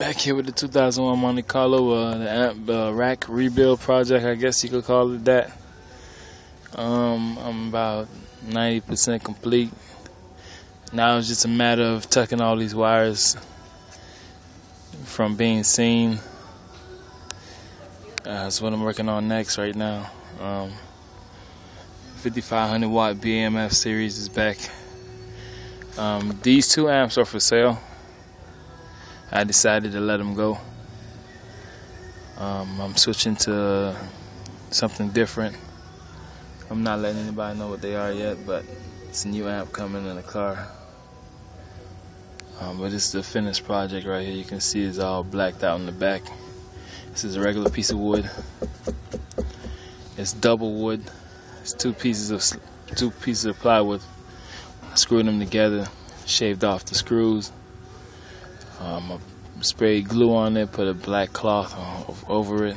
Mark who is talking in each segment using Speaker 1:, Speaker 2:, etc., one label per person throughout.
Speaker 1: Back here with the 2001 Monte Carlo, the amp rack rebuild project, I guess you could call it that. I'm about 90% complete. Now it's just a matter of tucking all these wires from being seen. That's what I'm working on next right now. 5500 watt BMF series is back. These two amps are for sale. I decided to let them go. I'm switching to something different. I'm not letting anybody know what they are yet, but it's a new amp coming in the car. But this is the finished project right here. You can see it's all blacked out in the back. This is a regular piece of wood. It's double wood. It's two pieces of plywood. I screwed them together, shaved off the screws. I sprayed glue on it, put a black cloth over it,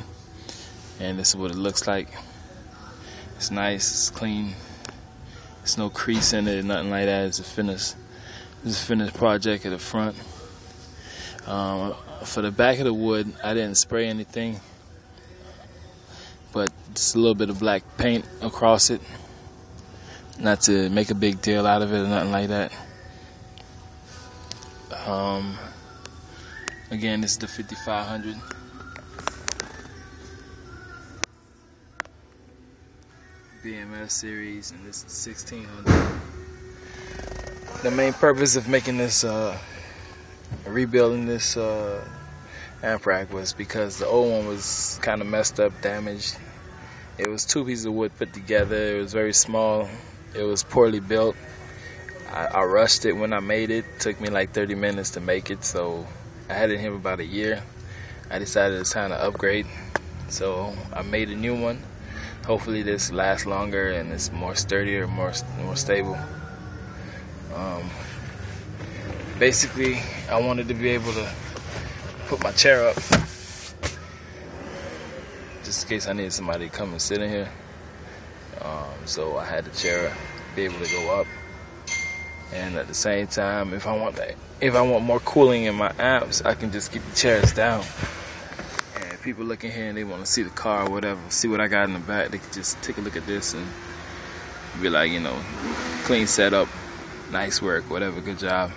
Speaker 1: and this is what it looks like. It's nice, it's clean. There's no crease in it, nothing like that. It's a finished project at the front. For the back of the wood, I didn't spray anything, but just a little bit of black paint across it. Not to make a big deal out of it or nothing like that. Again, this is the 5500. BMF series, and this is the 1600. The main purpose of making this, rebuilding this amp rack was because the old one was kind of messed up, damaged. It was two pieces of wood put together. It was very small. It was poorly built. I rushed it when I made it. It took me like 30 minutes to make it, so I had it here about a year. I decided it's time to upgrade, so I made a new one. Hopefully this lasts longer and it's more sturdier, more stable. Basically, I wanted to be able to put my chair up, just in case I needed somebody to come and sit in here. So I had the chair be able to go up, and at the same time, if I want more cooling in my amps, I can just keep the chairs down. And if people look in here and they want to see the car or whatever, see what I got in the back, they can just take a look at this and be like, you know, clean setup, nice work, whatever, good job.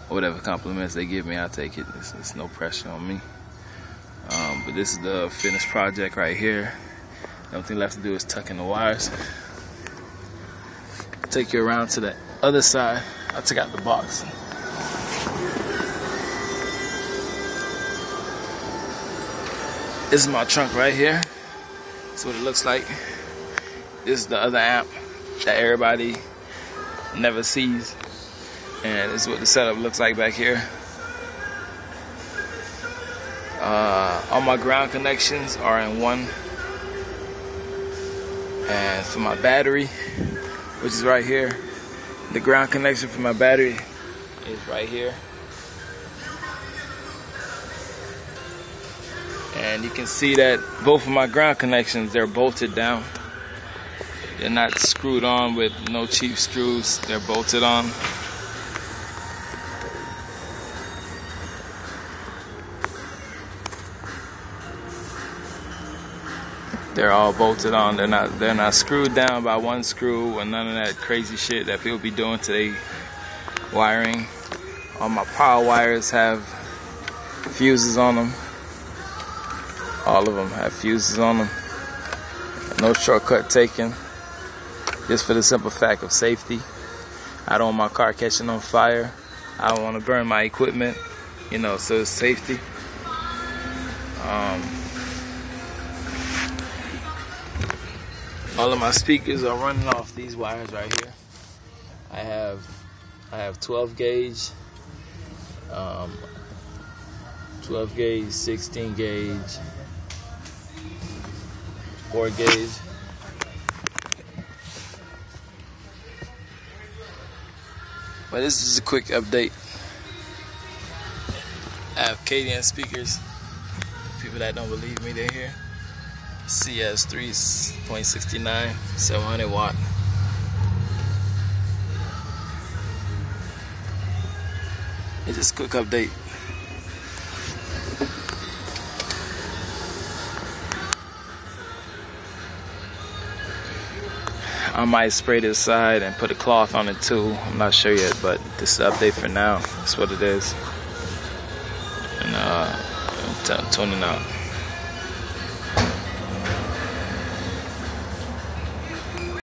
Speaker 1: Whatever compliments they give me, I'll take it. It's no pressure on me. But this is the finished project right here. The only thing left to do is tuck in the wires. Take you around to the other side. I took out the box. This is my trunk right here. That's what it looks like. This is the other amp that everybody never sees. And this is what the setup looks like back here. All my ground connections are in one. And for my battery, which is right here, the ground connection for my battery is right here. And you can see that both of my ground connections, they're bolted down. They're not screwed on with no cheap screws. They're bolted on. They're all bolted on. They're not screwed down by one screw or none of that crazy shit that people be doing today. Wiring. All my power wires have fuses on them. All of them have fuses on them. No shortcut taken. Just for the simple fact of safety. I don't want my car catching on fire. I don't want to burn my equipment. You know, so it's safety. All of my speakers are running off these wires right here. I have 12 gauge, 12 gauge, 16 gauge, 4 gauge. But this is a quick update. I have Kadian speakers. People that don't believe me, they're here. CS 3.69, 700 watt. It's just a quick update. I might spray this side and put a cloth on it too. I'm not sure yet, but this is the update for now. That's what it is. And I'm tuning out.